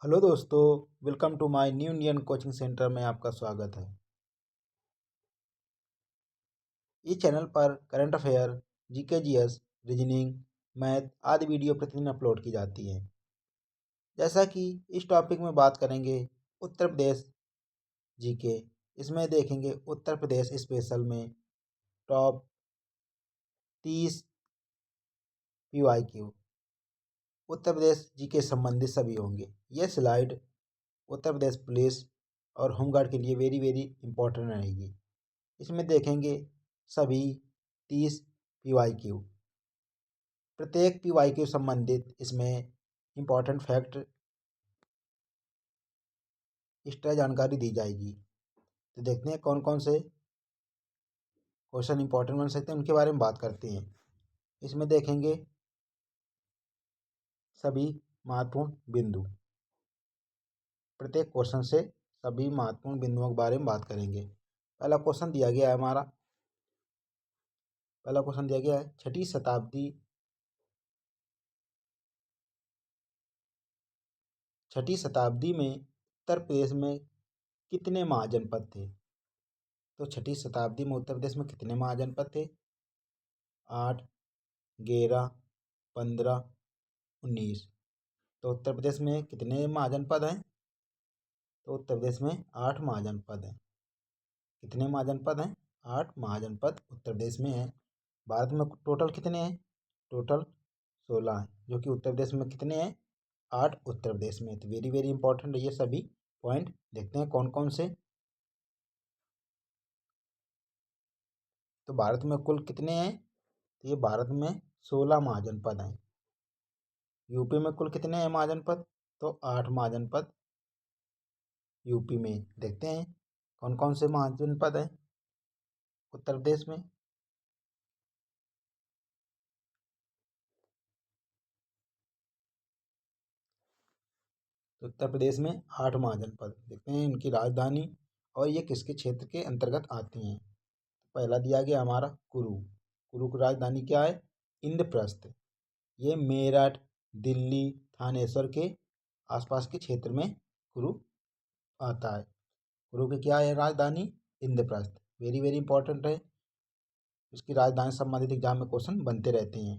Hello दोस्तों, welcome to my new Indian coaching centre में आपका स्वागत है। इस चैनल पर current affair, GK GS, reasoning, math आदि वीडियो प्रतिदिन अपलोड की जाती हैं। जैसा कि इस टॉपिक में बात करेंगे उत्तर प्रदेश जीके। इसमें देखेंगे उत्तर प्रदेश स्पेशल में top 30 PYQ Uttar Pradesh GK संबंधित सभी होंगे। ये स्लाइड उत्तर प्रदेश पुलिस और होमगार्ड के लिए वेरी वेरी इंपॉर्टेंट रहेगी। इसमें देखेंगे सभी 30 PYQ। प्रत्येक PYQ संबंधित इसमें इम्पॉर्टेंट फैक्ट एक्स्ट्रा जानकारी दी जाएगी। तो देखते हैं कौन कौन से क्वेश्चन इंपॉर्टेंट बन सकते हैं, उनके बारे में बात करते हैं। इसमें देखेंगे सभी महत्वपूर्ण बिंदु। प्रत्येक क्वेश्चन से सभी महत्वपूर्ण बिंदुओं के बारे में बात करेंगे। पहला क्वेश्चन दिया गया है हमारा। पहला क्वेश्चन दिया गया है छठी शताब्दी में उत्तर प्रदेश में कितने महाजनपद थे। तो छठी शताब्दी में उत्तर प्रदेश में कितने महाजनपद थे? 8, 11, 15, 19। तो उत्तर प्रदेश में कितने महाजनपद हैं? तो उत्तर प्रदेश में 8 महाजनपद हैं। कितने महाजनपद हैं? 8 महाजनपद उत्तर प्रदेश में हैं। भारत में टोटल कितने हैं? टोटल 16 हैं, जो कि उत्तर प्रदेश में कितने हैं? 8 उत्तर प्रदेश में। तो वेरी वेरी इंपॉर्टेंट है ये सभी पॉइंट। देखते हैं कौन कौन से। तो भारत में कुल कितने हैं? तो ये भारत में 16 महाजनपद हैं। यूपी में कुल कितने हैं महाजनपद? तो 8 महाजनपद यूपी में। देखते हैं कौन कौन से महाजनपद हैं उत्तर प्रदेश में। तो उत्तर प्रदेश में 8 महाजनपद। देखते हैं इनकी राजधानी और ये किसके क्षेत्र के अंतर्गत आती हैं। पहला दिया गया हमारा कुरु। कुरु की राजधानी क्या है? इंद्रप्रस्थ। ये मेरठ, दिल्ली, थानेश्वर के आसपास के क्षेत्र में कुरु आता है। कुरु की क्या है राजधानी? इंद्रप्रस्थ। वेरी वेरी इंपॉर्टेंट है। इसकी राजधानी से संबंधित एग्जाम में क्वेश्चन बनते रहते हैं।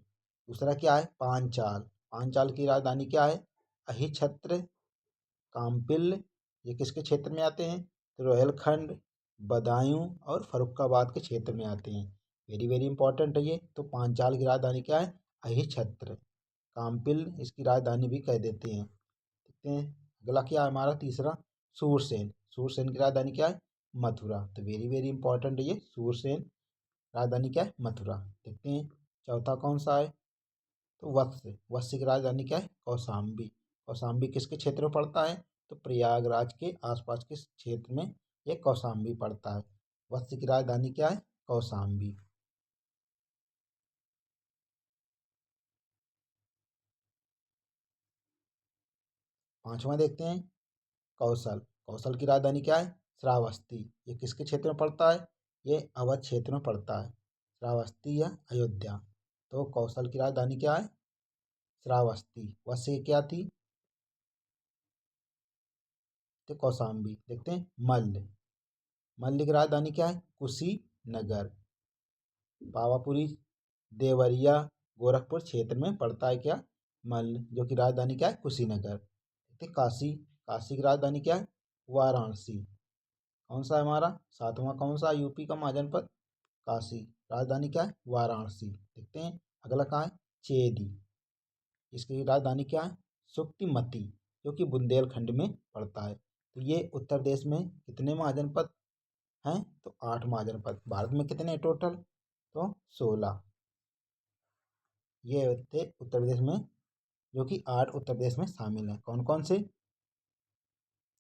दूसरा क्या है? पांचाल। पांचाल की राजधानी क्या है? अहिछत्र, काम्पिल्य। ये किसके क्षेत्र में आते हैं? तो रोहिलखंड, बदायूं और फर्रुखाबाद के क्षेत्र में आते हैं। वेरी वेरी इंपॉर्टेंट है ये। तो पांचाल की राजधानी क्या है? अहिछत्र। काम्पिल्य इसकी राजधानी भी कह देते हैं। देखते हैं अगला क्या है हमारा तीसरा। सूरसेन। सूरसेन की राजधानी क्या है? मथुरा। तो वेरी वेरी इंपॉर्टेंट है ये। सूरसेन राजधानी क्या है? मथुरा। देखते हैं चौथा कौन सा है। तो वत्स। वत्स की राजधानी क्या है? कौशाम्बी। कौशाम्बी किसके क्षेत्र में पड़ता है? तो प्रयागराज के आसपास के क्षेत्र में यह कौशाम्बी पड़ता है। वत्स की राजधानी क्या है? कौशाम्बी। पांचवा देखते हैं कौशल। कौशल की राजधानी क्या है? श्रावस्ती। ये किसके क्षेत्र में पड़ता है? ये अवध क्षेत्र में पड़ता है। श्रावस्ती या अयोध्या। तो कौशल की राजधानी क्या है? श्रावस्ती। वत्स क्या थी? तो कौशाम्बी। देखते हैं मल्ल। मल्ल की राजधानी क्या है? कुशीनगर। पावापुरी, देवरिया, गोरखपुर क्षेत्र में पड़ता है क्या? मल्ल, जो कि राजधानी क्या है? कुशीनगर। देखते हैं काशी। काशी की राजधानी क्या है? वाराणसी। कौन सा है हमारा सातवां? कौन सा यूपी का महाजनपद? काशी। राजधानी क्या है? वाराणसी। देखते हैं अगला कहाँ है? चेदी। इसकी राजधानी क्या है? सुक्तिमती, जो कि बुंदेलखंड में पड़ता है। तो ये उत्तर प्रदेश में कितने महाजनपद हैं? तो 8 महाजनपद। भारत में कितने टोटल? तो 16। ये थे उत्तर प्रदेश में, जो कि 8 उत्तर प्रदेश में शामिल हैं। कौन कौन से?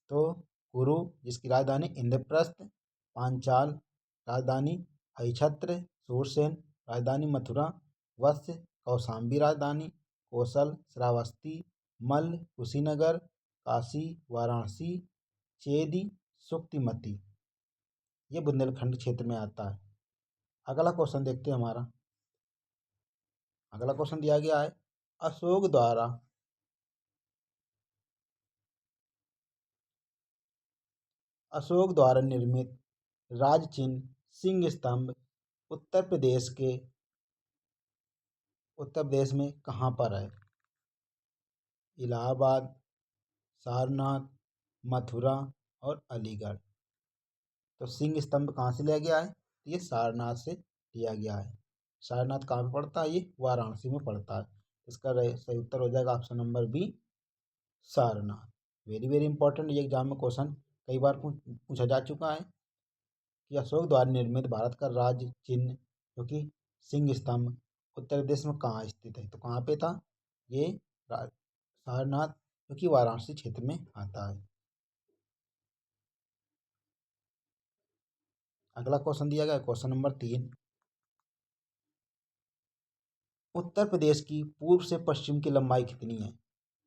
तो कुरु जिसकी राजधानी इंद्रप्रस्थ, पांचाल राजधानी अहिछत्र, सूरसेन राजधानी मथुरा, वत्स कौशाम्बी राजधानी, कौशल श्रावस्ती, मल्ल कुशीनगर, काशी वाराणसी, चेदी सुक्तिमती। ये बुंदेलखंड क्षेत्र में आता है। अगला क्वेश्चन देखते हैं हमारा। अगला क्वेश्चन दिया गया है अशोक द्वारा अशोक द्वारा निर्मित राज चिन्ह सिंह स्तंभ उत्तर प्रदेश के उत्तर प्रदेश में कहाँ पर है? इलाहाबाद, सारनाथ, मथुरा और अलीगढ़। तो सिंह स्तंभ कहाँ से लिया गया है? ये सारनाथ से लिया गया है। सारनाथ कहाँ पे पड़ता है? ये वाराणसी में पड़ता है। इसका सही उत्तर हो जाएगा option number B, Sarnath. Very very important, ये एग्जाम में क्वेश्चन कई बार पूछा जा चुका है कि अशोक द्वारा निर्मित भारत का राज्य चिन्ह जो कि सिंह स्तंभ उत्तर प्रदेश में कहाँ स्थित है? तो कहाँ पे था ये? सारनाथ, जो कि वाराणसी क्षेत्र में आता है। अगला क्वेश्चन दिया गया क्वेश्चन नंबर 3। उत्तर प्रदेश की पूर्व से पश्चिम की लंबाई कितनी है?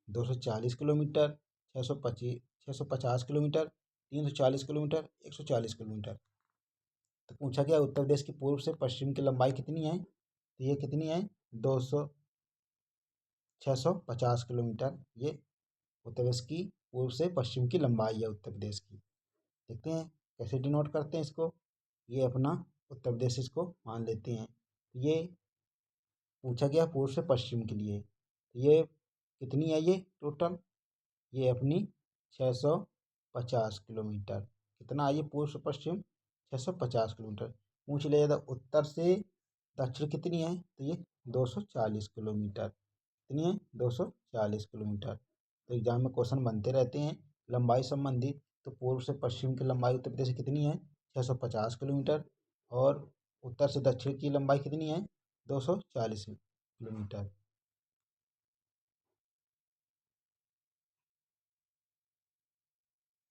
240 किलोमीटर, 650 किलोमीटर, 340 किलोमीटर, 140 किलोमीटर। तो पूछा गया उत्तर प्रदेश की पूर्व से पश्चिम की लंबाई कितनी है? तो ये कितनी है? 200 650 किलोमीटर। ये उत्तर प्रदेश की पूर्व से पश्चिम की लंबाई है उत्तर प्रदेश की। देखते हैं कैसे डिनोट करते हैं इसको। ये अपना उत्तर प्रदेश इसको मान लेते हैं। ये पूछा गया पूर्व से पश्चिम के लिए। ये कितनी है? ये टोटल ये अपनी 650 किलोमीटर। कितना है ये पूर्व से पश्चिम? 650 किलोमीटर। पूछ लिया था उत्तर से दक्षिण कितनी है? तो ये 240 किलोमीटर। कितनी है? 240 किलोमीटर। तो एग्जाम में क्वेश्चन बनते रहते हैं लंबाई संबंधित। तो पूर्व से पश्चिम की लंबाई उत्तर प्रदेश की कितनी है? 650 किलोमीटर। और उत्तर से दक्षिण की लंबाई कितनी है? 240 किलोमीटर।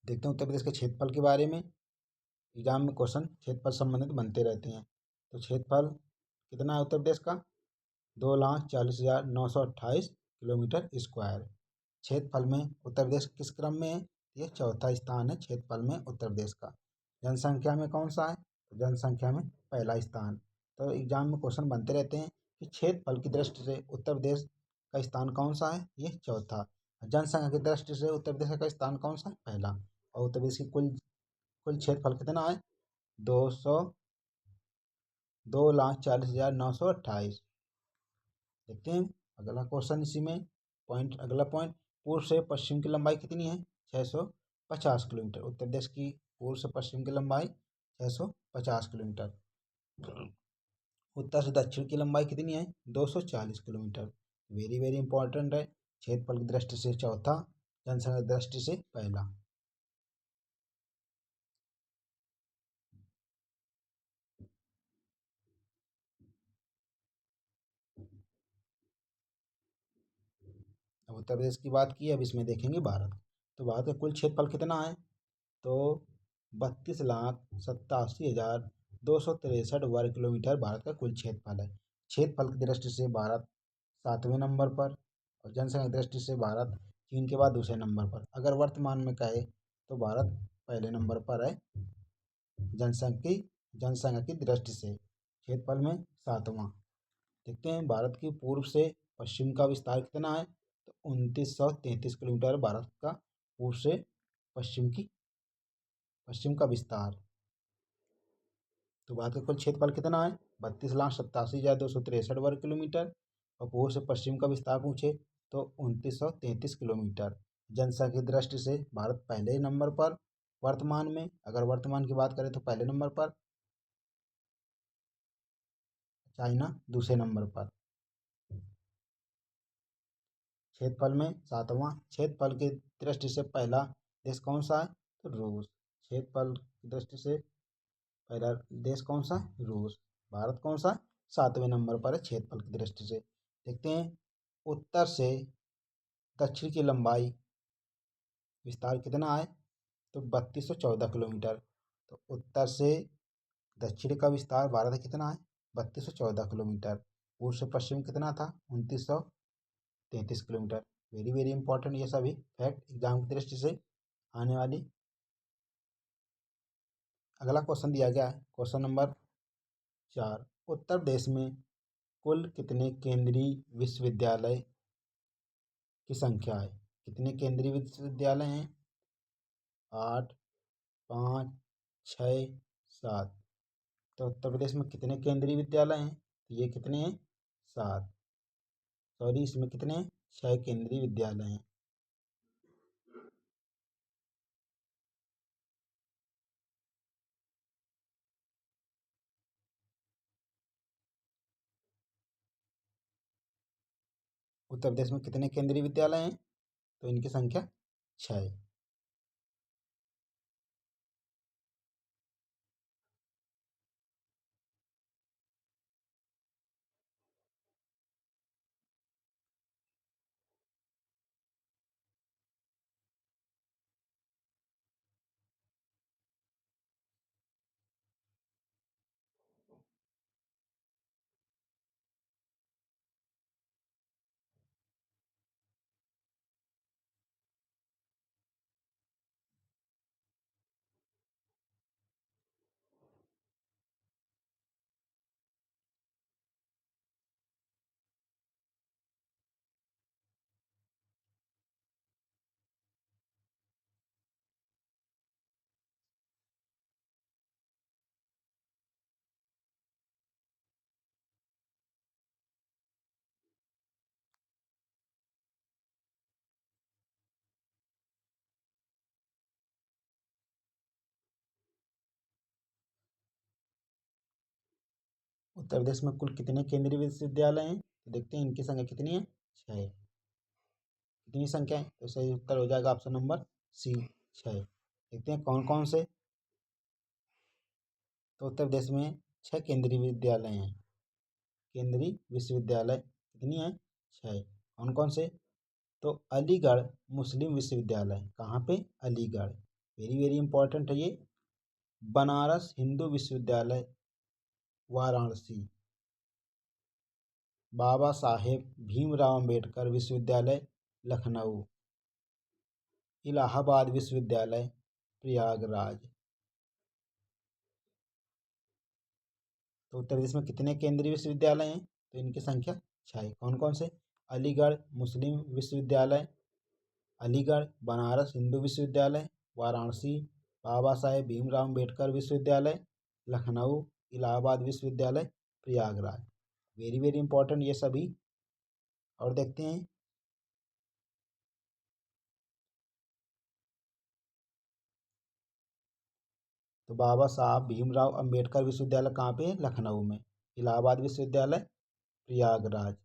देखते हैं उत्तर प्रदेश के क्षेत्रफल के बारे में। एग्जाम में क्वेश्चन क्षेत्रफल संबंधित बनते रहते हैं। तो क्षेत्रफल कितना है उत्तर प्रदेश का? 2,40,928 किलोमीटर स्क्वायर। क्षेत्रफल में उत्तर प्रदेश किस क्रम में है? ये चौथा स्थान है क्षेत्रफल में उत्तर प्रदेश का। जनसंख्या में कौन सा है? तो जनसंख्या में पहला स्थान। तो एग्जाम में क्वेश्चन बनते रहते हैं कि क्षेत्रफल की दृष्टि से उत्तर प्रदेश का स्थान कौन सा है? ये चौथा। जनसंख्या की दृष्टि से उत्तर प्रदेश का स्थान कौन सा है? पहला। और उत्तर प्रदेश की कुल कुल क्षेत्रफल कितना है? 2,40,928। देखते हैं अगला क्वेश्चन इसी में। अगला पॉइंट, पूर्व से पश्चिम की लंबाई कितनी है? 650 किलोमीटर। उत्तर प्रदेश की पूर्व से पश्चिम की लंबाई 650 किलोमीटर। उत्तर से दक्षिण की लंबाई कितनी है? 240 किलोमीटर। वेरी वेरी इंपॉर्टेंट है। क्षेत्रफल की दृष्टि से चौथा, जनसंख्या की दृष्टि से पहला। अब उत्तर प्रदेश की बात की, अब इसमें देखेंगे भारत। तो भारत का कुल क्षेत्रफल कितना है? तो 32,87,263 वर्ग किलोमीटर भारत का कुल क्षेत्रफल है। क्षेत्रफल की दृष्टि से भारत 7वें नंबर पर, और जनसंख्या की दृष्टि से भारत चीन के बाद दूसरे नंबर पर। अगर वर्तमान में कहे तो भारत पहले नंबर पर है जनसंख्या की दृष्टि से। क्षेत्रफल में सातवां। देखते हैं भारत की पूर्व से पश्चिम का विस्तार कितना है? तो 2,933 किलोमीटर भारत का पूर्व से पश्चिम का विस्तार। तो भारत का कुल क्षेत्रफल कितना है? 32,87,263 वर्ग किलोमीटर। और पूर्व से पश्चिम का विस्तार पूछे तो 2,933 किलोमीटर। जनसंख्या की दृष्टि से भारत पहले ही नंबर पर वर्तमान में। अगर वर्तमान की बात करें तो पहले नंबर पर, चाइना दूसरे नंबर पर। क्षेत्रफल में सातवां। क्षेत्रफल की दृष्टि से पहला देश कौन सा है? तो रूस। क्षेत्रफल की दृष्टि से पहला देश कौन सा है? रूस। भारत कौन सा? 7वें नंबर पर है क्षेत्रफल की दृष्टि से। देखते हैं उत्तर से दक्षिण की लंबाई विस्तार कितना है? तो 3214 किलोमीटर। तो उत्तर से दक्षिण का विस्तार भारत का कितना है? 3214 किलोमीटर। पूर्व से पश्चिम कितना था? 2,933 किलोमीटर। वेरी वेरी इंपॉर्टेंट ये सभी फैक्ट एग्जाम की दृष्टि से आने वाली। अगला क्वेश्चन दिया गया है क्वेश्चन नंबर 4। उत्तर प्रदेश में कुल कितने केंद्रीय विश्वविद्यालय की संख्या है? कितने केंद्रीय विश्वविद्यालय हैं? 8, 5, 6, 7। तो उत्तर प्रदेश में कितने केंद्रीय विद्यालय हैं? तो ये कितने हैं? 7। सॉरी, इसमें कितने हैं? 6 केंद्रीय विद्यालय हैं। उत्तर प्रदेश में कितने केंद्रीय विद्यालय हैं? तो इनकी संख्या 6। उत्तर प्रदेश में कुल कितने केंद्रीय विश्वविद्यालय हैं? तो देखते हैं इनकी संख्या कितनी है। 6। कितनी संख्या है? तो सही उत्तर हो जाएगा ऑप्शन नंबर सी, 6। देखते हैं कौन कौन से। तो उत्तर प्रदेश में 6 केंद्रीय विद्यालय हैं। केंद्रीय विश्वविद्यालय कितनी है? 6। कौन कौन से? तो अलीगढ़ मुस्लिम विश्वविद्यालय, कहाँ पे? अलीगढ़, वेरी वेरी इंपॉर्टेंट है ये। बनारस हिंदू विश्वविद्यालय वाराणसी, बाबा साहेब भीमराव अंबेडकर विश्वविद्यालय लखनऊ, इलाहाबाद विश्वविद्यालय प्रयागराज। तो उत्तर प्रदेश में कितने केंद्रीय विश्वविद्यालय हैं? तो इनकी संख्या 6। कौन कौन से? अलीगढ़ मुस्लिम विश्वविद्यालय, अलीगढ़, बनारस हिंदू विश्वविद्यालय वाराणसी, बाबा साहेब भीमराव अम्बेडकर विश्वविद्यालय लखनऊ, इलाहाबाद विश्वविद्यालय प्रयागराज। वेरी वेरी इंपॉर्टेंट ये सभी। और देखते हैं। तो बाबा साहब भीमराव अंबेडकर विश्वविद्यालय कहाँ पे है? लखनऊ में। इलाहाबाद विश्वविद्यालय प्रयागराज।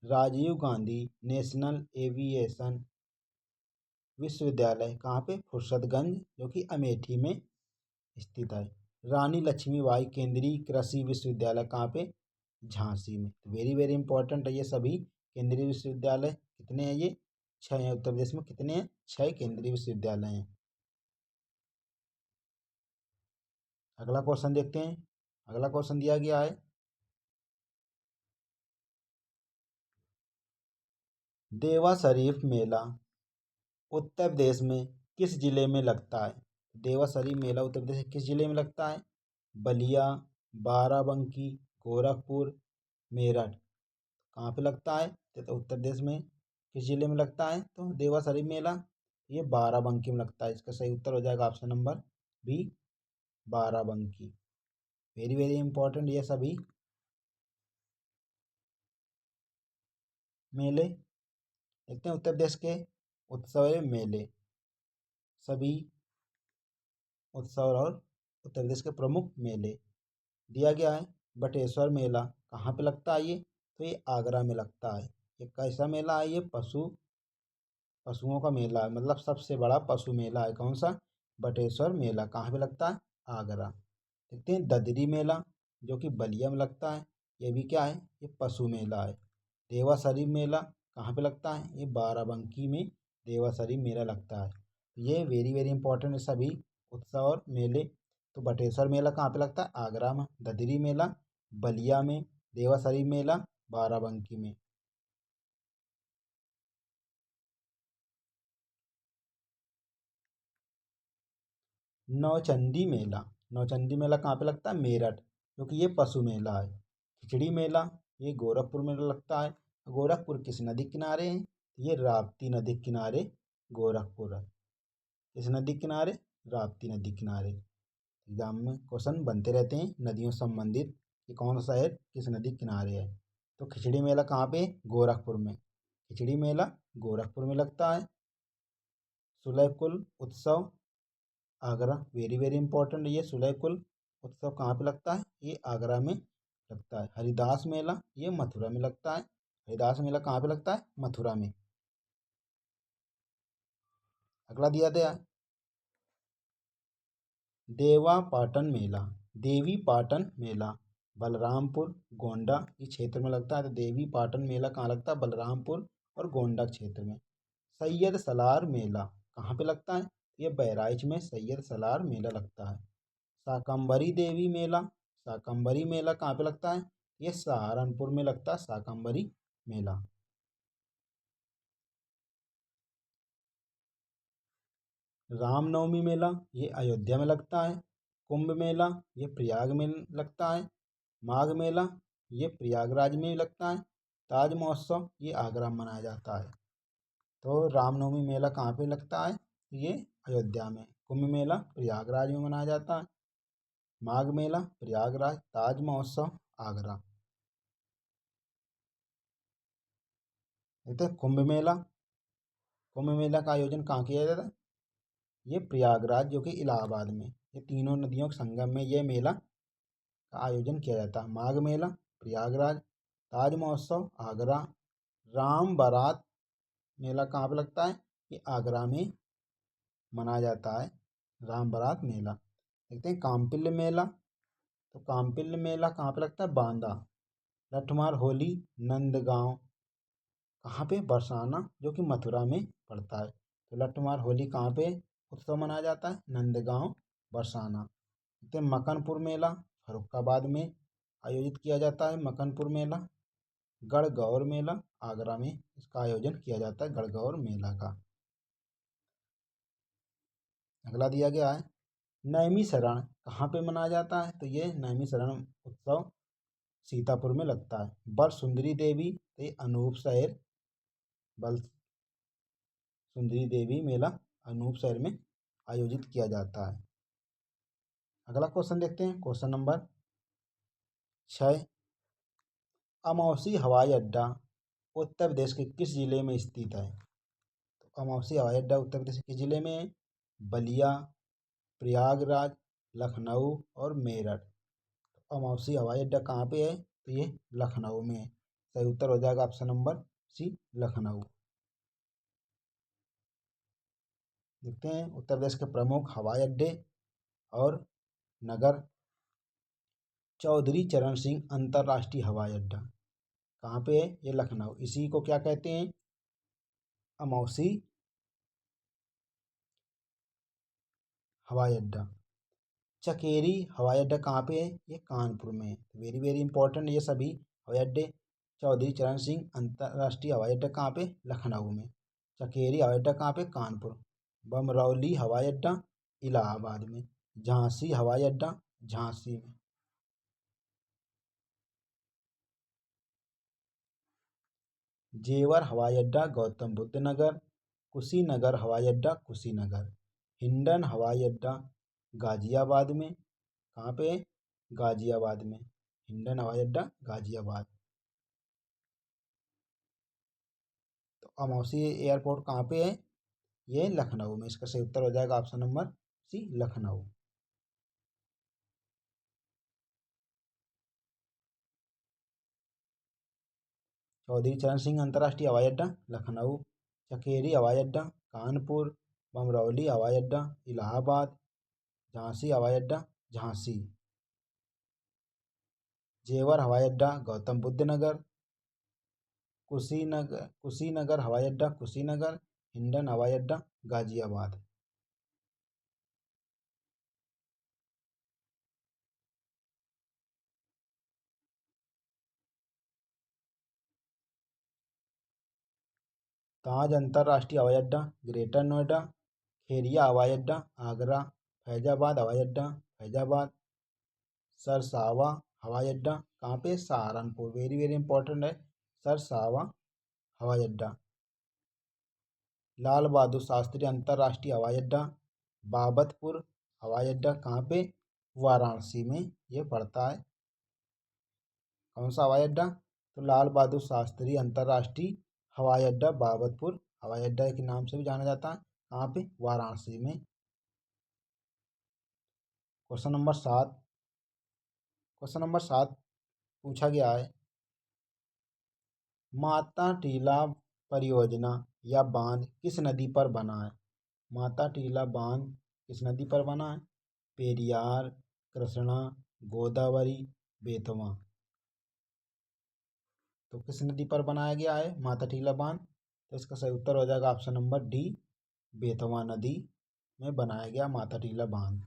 राजीव गांधी नेशनल एविएशन विश्वविद्यालय कहाँ पे? फुर्सतगंज, जो कि अमेठी में स्थित है। रानी लक्ष्मीबाई केंद्रीय कृषि विश्वविद्यालय कहाँ पे? झांसी में। वेरी वेरी इंपॉर्टेंट है ये सभी केंद्रीय विश्वविद्यालय। कितने हैं ये? 6 हैं। उत्तर प्रदेश में कितने हैं? 6 केंद्रीय विश्वविद्यालय हैं। अगला क्वेश्चन देखते हैं। अगला क्वेश्चन दिया गया है, देवा शरीफ मेला उत्तर प्रदेश में किस जिले में लगता है? देवा शरीफ मेला उत्तर प्रदेश के किस जिले में लगता है? बलिया, बाराबंकी, गोरखपुर, मेरठ। कहाँ पे लगता है? तो उत्तर प्रदेश में किस जिले में लगता है? तो देवा शरीफ मेला ये बाराबंकी में लगता है। इसका सही उत्तर हो जाएगा option number B, Barabanki. Very very important ये सभी मेले। देखते हैं उत्तर प्रदेश के उत्सव एवं मेले, सभी उत्सव और उत्तर प्रदेश के प्रमुख मेले दिया गया है। बटेश्वर मेला कहाँ पे लगता है ये? तो ये आगरा में लगता है। ये कैसा मेला है? ये पशुओं का मेला है, मतलब सबसे बड़ा पशु मेला है। कौन सा? बटेश्वर मेला। कहाँ पे लगता है? आगरा। देखते हैं ददरी मेला, जो कि बलिया में लगता है। ये भी क्या है? ये पशु मेला है। देवासरी मेला कहाँ पे लगता है? ये बाराबंकी में देवासरी मेला लगता है। ये वेरी वेरी इंपॉर्टेंट है सभी उत्सव और मेले। तो बटेश्वर मेला कहाँ पे लगता है? आगरा में। ददरी मेला बलिया में। देवासरी मेला बाराबंकी में। नौचंदी मेला, नौचंदी मेला कहाँ पे लगता है? मेरठ, क्योंकि ये पशु मेला है। खिचड़ी मेला ये गोरखपुर में लगता है। गोरखपुर किस नदी के किनारे है? ये राप्ती नदी के किनारे गोरखपुर है। इस नदी के किनारे राप्ती नदी किनारे। एग्जाम में क्वेश्चन बनते रहते हैं नदियों से संबंधित कि कौन सा शहर किस नदी किनारे है। तो खिचड़ी मेला कहाँ पे? गोरखपुर में। खिचड़ी मेला गोरखपुर में लगता है। सुलह उत्सव आगरा, वेरी वेरी इंपॉर्टेंट ये सुलह उत्सव कहाँ पे लगता है? ये आगरा में लगता है। हरिदास मेला ये मथुरा में लगता है। हरिदास मेला कहाँ पे लगता है? मथुरा में। अगला दिया गया देवा पाटन मेला। देवी पाटन मेला बलरामपुर गोंडा ये क्षेत्र में लगता है। तो देवी पाटन मेला कहाँ लगता है? बलरामपुर और गोंडा क्षेत्र में। सैयद सलार मेला कहाँ पे लगता है? ये बहराइच में सैयद सलार मेला लगता है। शाकंभरी देवी मेला, शाकंभरी मेला कहाँ पे लगता है? ये सहारनपुर में लगता है शाकंभरी मेला। रामनवमी मेला ये अयोध्या में लगता है। कुंभ मेला ये प्रयाग में लगता है। माघ मेला ये प्रयागराज में लगता है। ताज महोत्सव ये आगरा में मनाया जाता है। तो रामनवमी मेला कहाँ पे लगता है? ये अयोध्या में। कुंभ मेला प्रयागराज में मनाया जाता है। माघ मेला प्रयागराज, ताज महोत्सव आगरा। देखते हैं कुंभ मेला। कुंभ मेला का आयोजन कहाँ किया जाता है? ये प्रयागराज जो कि इलाहाबाद में। ये तीनों नदियों के संगम में ये मेला का आयोजन किया जाता है। माघ मेला प्रयागराज, ताज महोत्सव आगरा, राम बारात मेला कहाँ पे लगता है? ये आगरा में मनाया जाता है राम बारात मेला। देखते हैं कामपिल्य मेला। तो कामपिल्य मेला कहाँ पे लगता है? बांदा। लठमार होली नंदगांव कहाँ पे? बरसाना जो कि मथुरा में पड़ता है। तो लठमार होली कहाँ पे उत्सव मनाया जाता है? नंदगांव बरसाना। देखते हैं मकनपुर मेला फरुखाबाद में आयोजित किया जाता है। मकनपुर मेला। गढ़गौर मेला आगरा में इसका आयोजन किया जाता है, गढ़गौर मेला का। अगला दिया गया है नैमिषारण कहाँ पे मनाया जाता है? तो ये नैमिषारण उत्सव सीतापुर में लगता है। बर सुंदरी देवी तो ये अनूप शहर, बल सुंदरी देवी मेला अनूप शहर में आयोजित किया जाता है। अगला क्वेश्चन देखते हैं, क्वेश्चन नंबर 6। अमौसी हवाई अड्डा उत्तर प्रदेश के किस जिले में स्थित है? तो अमौसी हवाई अड्डा उत्तर प्रदेश के किस जिले में है? बलिया, प्रयागराज, लखनऊ और मेरठ। तो अमौसी हवाई अड्डा कहाँ पे है? तो ये लखनऊ में है। सही उत्तर हो जाएगा ऑप्शन नंबर सी, लखनऊ। देखते हैं उत्तर प्रदेश के प्रमुख हवाई अड्डे और नगर। चौधरी चरण सिंह अंतर्राष्ट्रीय हवाई अड्डा कहाँ पे है? ये लखनऊ। इसी को क्या कहते हैं? अमौसी हवाई अड्डा। चकेरी हवाई अड्डा कहाँ पे है? ये कानपुर में है। वेरी वेरी इंपॉर्टेंट ये सभी हवाई अड्डे। चौधरी चरण सिंह अंतर्राष्ट्रीय हवाई अड्डा कहाँ पे? लखनऊ में। चकेरी हवाई अड्डा कहाँ पे? कानपुर। बमरौली हवाई अड्डा इलाहाबाद में। झांसी हवाई अड्डा झांसी में। जेवर हवाई अड्डा गौतम बुद्ध नगर। कुशीनगर हवाई अड्डा कुशीनगर। हिंडन हवाई अड्डा गाजियाबाद में। कहाँ पे है? गाजियाबाद में। हिंडन हवाई अड्डा गाजियाबाद। तो अमौसी एयरपोर्ट कहाँ पे है? ये लखनऊ में। इसका सही उत्तर हो जाएगा option number C, Lucknow. Chaudhary Charan Singh अंतर्राष्ट्रीय हवाई अड्डा लखनऊ। चकेरी हवाई अड्डा कानपुर। बमरौली हवाई अड्डा इलाहाबाद। झांसी हवाई अड्डा झांसी। जेवर हवाई अड्डा गौतम बुद्ध नगर। कुशीनगर हवाई अड्डा कुशीनगर। हिंडन हवाई अड्डा गाजियाबाद। ताज अंतर्राष्ट्रीय हवाई अड्डा ग्रेटर नोएडा। खेरिया हवाई अड्डा आगरा। फैजाबाद हवाई अड्डा फैजाबाद। सरसावा हवाई अड्डा कहाँ पे? सहारनपुर। वेरी वेरी इंपॉर्टेंट है सरसावा हवाई अड्डा। लाल बहादुर शास्त्री अंतर्राष्ट्रीय हवाई अड्डा बाबतपुर हवाई अड्डा कहाँ पे? वाराणसी में ये पड़ता है। कौन सा हवाई अड्डा? तो लाल बहादुर शास्त्री अंतर्राष्ट्रीय हवाई अड्डा बाबतपुर हवाई अड्डा के नाम से भी जाना जाता है। कहाँ पे? वाराणसी में। Question number 7। क्वेश्चन नंबर 7 पूछा गया है, माता टीला परियोजना या बांध किस नदी पर बना है? माता टीला बांध किस नदी पर बना है? पेरियार, कृष्णा, गोदावरी, बेतवा। तो किस नदी पर बनाया गया है माता टीला बांध? तो इसका सही उत्तर हो जाएगा ऑप्शन नंबर डी, बेतवा नदी में बनाया गया माता टीला बांध।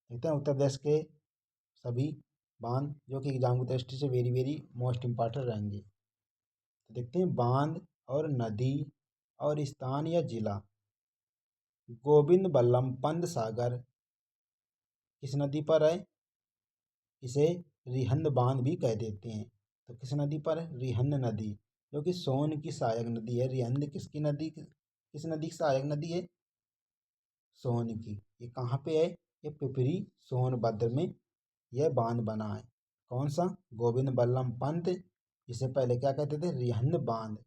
देखते हैं उत्तर प्रदेश के सभी बांध जो कि एग्जाम की दृष्टि से वेरी वेरी मोस्ट इम्पॉर्टेंट रहेंगे। तो देखते हैं बांध और नदी और स्थान या जिला। गोविंद बल्लभ पंत सागर किस नदी पर है? इसे रिहंद बांध भी कह देते हैं। तो किस नदी पर है? रिहंद नदी, जो कि सोन की सहायक नदी है। रिहंद किसकी नदी, किस नदी की सहायक नदी है? सोन की। ये कहाँ पे है? ये पिपरी सोनभद्र में यह बांध बना है। कौन सा? गोविंद बल्लभ पंत, इसे पहले क्या कहते थे? रिहंद बांध।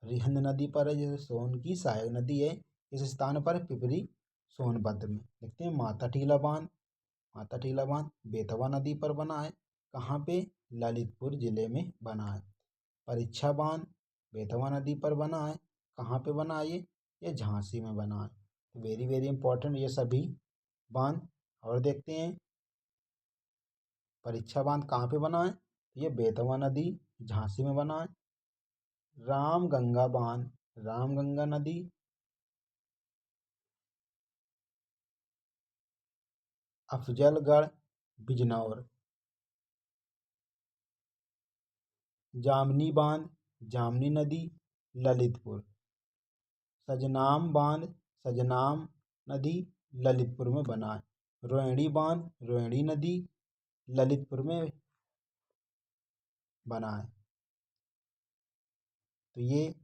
रिहंद नदी पर है, जैसे सोन की सहायक नदी है। इस स्थान पर पिपरी सोनभद्र में। देखते हैं माता टीला बांध। माता टीला बांध बेतवा नदी पर बना है। कहाँ पे? ललितपुर जिले में बना है। परीक्षा बांध बेतवा नदी पर बना है। कहाँ पे बना है ये झांसी में बना है। वेरी वेरी इंपॉर्टेंट ये सभी बांध। और देखते हैं परीक्षा बांध कहाँ पे बना है? ये बेतवा नदी झांसी में बना है। रामगंगा बांध, रामगंगा नदी अफजलगढ़ बिजनौर। जामनी बांध, जामनी नदी ललितपुर। सजनाम बांध, सजनाम नदी ललितपुर में बना है। रोहिणी बांध, रोहिणी नदी ललितपुर में बना है। तो ये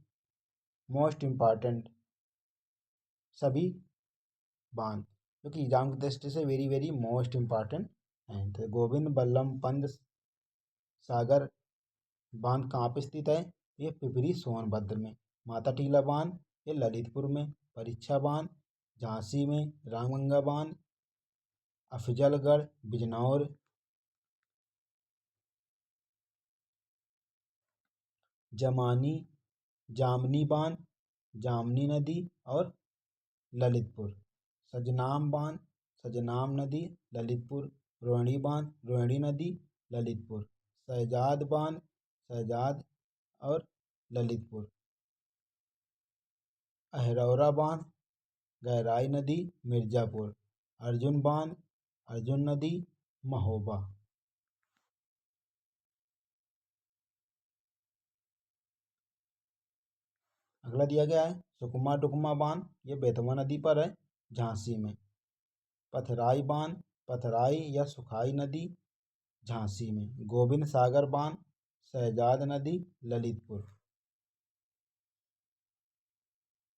मोस्ट इम्पॉर्टेंट सभी बांध जो कि एग्जाम की दृष्टि से वेरी वेरी मोस्ट इम्पॉर्टेंट हैं। तो गोविंद बल्लभ पंत सागर बांध कहाँ पे स्थित है? ये पिपरी सोनभद्र में। माता टीला बांध ये ललितपुर में। परीक्षा बांध झांसी में। रामगंगा बांध अफजलगढ़ बिजनौर। जमानी जामनी बांध जामनी नदी और ललितपुर। सजनाम बांध सजनाम नदी ललितपुर। रोहिणी बांध रोहिणी नदी ललितपुर। शहजाद बांध शहजाद और ललितपुर। अहरौरा बांध गहराई नदी मिर्जापुर। अर्जुन बांध अर्जुन नदी महोबा। अगला दिया गया है सुकमा डुकमा बांध, ये बेतवा नदी पर है झांसी में। पथराई बांध पथराई या सुखाई नदी झांसी में। गोविंद सागर बांध शहजाद नदी ललितपुर।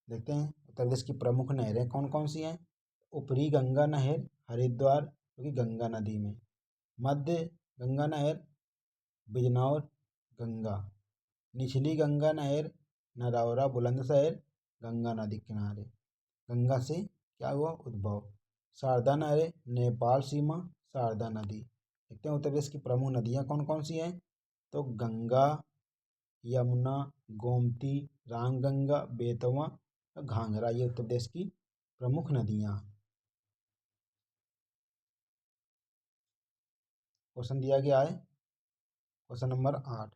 देखते हैं उत्तर प्रदेश की प्रमुख नहरें कौन कौन सी हैं। ऊपरी गंगा नहर हरिद्वार जो कि गंगा नदी में। मध्य गंगा नहर बिजनौर गंगा। निचली गंगा नहर नरौरा बुलंदशहर गंगा नदी किनारे। गंगा से क्या हुआ उद्भव। शारदा नहर नेपाल सीमा शारदा नदी। देखते हैं उत्तर प्रदेश की प्रमुख नदियाँ कौन कौन सी हैं। तो गंगा यमुना गोमती रामगंगा बेतवा घाघरा, ये उत्तर प्रदेश की प्रमुख नदियाँ। क्वेश्चन दिया गया है क्वेश्चन नंबर 8।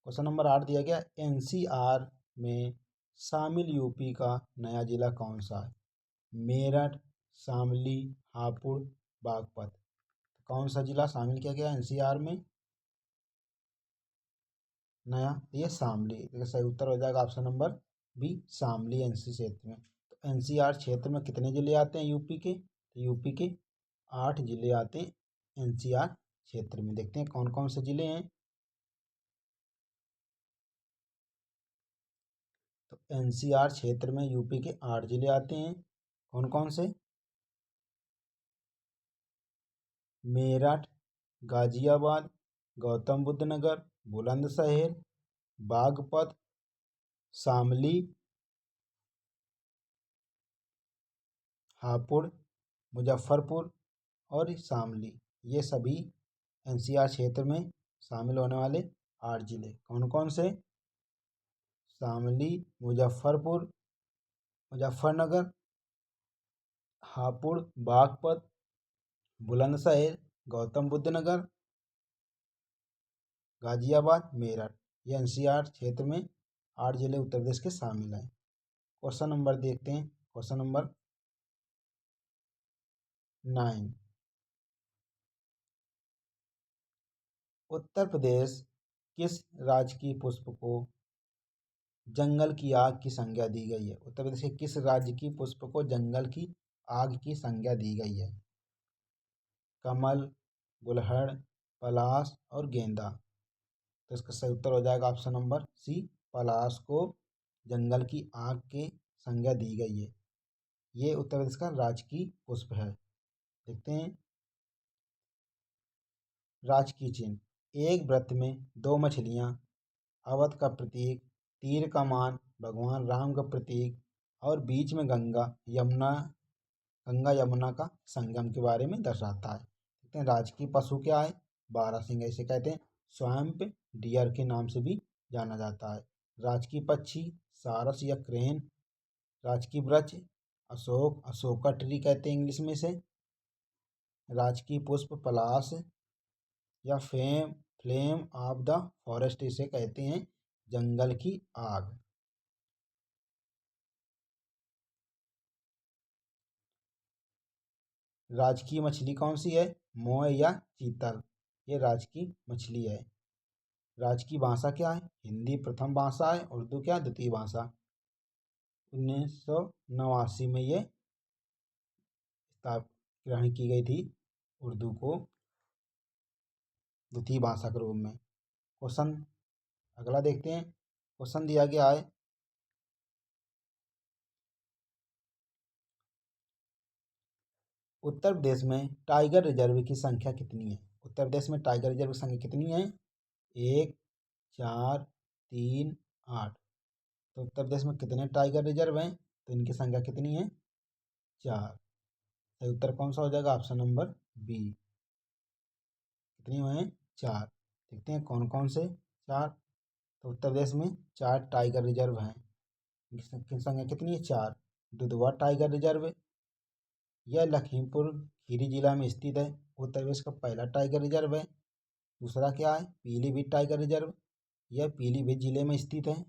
क्वेश्चन नंबर 8 दिया गया एनसीआर में शामिल यूपी का नया जिला कौन सा है? मेरठ शामली हापुड़ बागपत। कौन सा जिला शामिल किया गया एनसीआर में नया? ये शामली। देखिए सही उत्तर हो जाएगा option number B Shamli NC क्षेत्र में। तो एनसीआर क्षेत्र में कितने जिले आते हैं यूपी के? तो यूपी के 8 जिले आते हैं एनसीआर क्षेत्र में। देखते हैं कौन कौन से जिले हैं। तो एनसीआर क्षेत्र में यूपी के 8 जिले आते हैं। कौन कौन से? मेरठ, गाजियाबाद, गौतम बुद्ध नगर, बुलंदशहर, बागपत, शामली, हापुड़, मुजफ्फरपुर और शामली। ये सभी एनसीआर क्षेत्र में शामिल होने वाले 8 जिले कौन कौन से? शामली, मुजफ्फरपुर, मुजफ्फरनगर, हापुड़, बागपत, बुलंदशहर, गौतम बुद्ध नगर, गाजियाबाद, मेरठ। ये एनसीआर क्षेत्र में 8 जिले उत्तर प्रदेश के शामिल हैं। क्वेश्चन नंबर देखते हैं। Question number 9। उत्तर प्रदेश किस राजकीय पुष्प को जंगल की आग की संज्ञा दी गई है? उत्तर प्रदेश के किस राज्य की पुष्प को जंगल की आग की संज्ञा दी गई है? कमल, गुलहड़, पलाश और गेंदा। तो इसका सही उत्तर हो जाएगा ऑप्शन नंबर सी, पलाश को जंगल की आग की संज्ञा दी गई है। ये उत्तर प्रदेश का राजकीय पुष्प है। देखते हैं राजकीय चिन्ह। एक व्रत में 2 मछलियाँ, अवध का प्रतीक, तीर का मान, भगवान राम का प्रतीक और बीच में गंगा यमुना का संगम के बारे में दर्शाता है। देखते हैं राजकीय पशु क्या है? बारहसिंगा, इसे कहते हैं स्वैम्प डियर के नाम से भी जाना जाता है। राजकीय पक्षी सारस या क्रेन। राजकीय वृक्ष अशोक, अशोका ट्री कहते हैं इंग्लिश में से। राजकीय पुष्प पलाश या फ्लेम ऑफ द फॉरेस्ट, इसे कहते हैं जंगल की आग। राजकीय मछली कौन सी है? मोय या चीतल, ये राजकीय मछली है। राजकीय भाषा क्या है? हिंदी प्रथम भाषा है, उर्दू क्या है? द्वितीय भाषा। 1989 में ये ग्रहण की गई थी उर्दू को द्वितीय भाषा के रूप में। क्वेश्चन अगला देखते हैं। क्वेश्चन दिया गया है उत्तर प्रदेश में टाइगर रिजर्व की संख्या कितनी है? उत्तर प्रदेश में टाइगर रिजर्व की संख्या कितनी है? 1, 4, 3, 8। तो उत्तर प्रदेश में कितने टाइगर रिजर्व हैं? तो इनकी संख्या कितनी है? 4। सही उत्तर कौन सा हो जाएगा? Option number B. कितनी हुए हैं? 4। देखते हैं कौन कौन से 4। तो उत्तर प्रदेश में 4 टाइगर रिजर्व हैं। इनकी संख्या कितनी है? 4। दुधवा टाइगर रिजर्व, यह लखीमपुर खीरी जिला में स्थित है, उत्तर प्रदेश का पहला टाइगर रिजर्व है। दूसरा क्या है? पीलीभीत टाइगर रिजर्व, यह पीलीभीत जिले में स्थित है।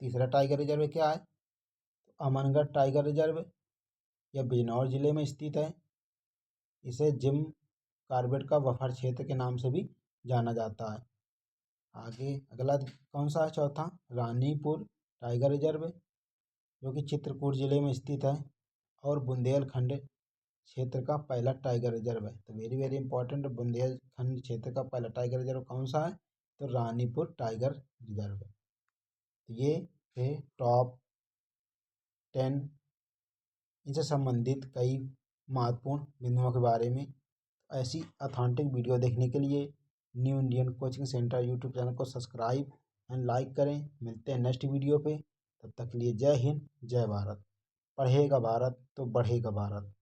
तीसरा टाइगर रिजर्व क्या है? तो अमनगढ़ टाइगर रिजर्व, यह बिजनौर जिले में स्थित है। इसे जिम कॉर्बेट का बफर क्षेत्र के नाम से भी जाना जाता है। आगे अगला कौन सा है? चौथा रानीपुर टाइगर रिजर्व, जो कि चित्रकूट जिले में स्थित है और बुंदेलखंड क्षेत्र का पहला टाइगर रिजर्व है। तो वेरी वेरी इंपॉर्टेंट, बुंदेलखंड क्षेत्र का पहला टाइगर रिजर्व कौन सा है? तो रानीपुर टाइगर रिजर्व। ये थे टॉप 10 इनसे संबंधित कई महत्वपूर्ण बिंदुओं के बारे में। ऐसी ऑथेंटिक वीडियो देखने के लिए new Indian coaching centre YouTube channel को सब्सक्राइब एंड लाइक करें। मिलते हैं नेक्स्ट वीडियो पे, तब तक के लिए जय हिंद जय भारत। पढ़ेगा भारत तो बढ़ेगा भारत।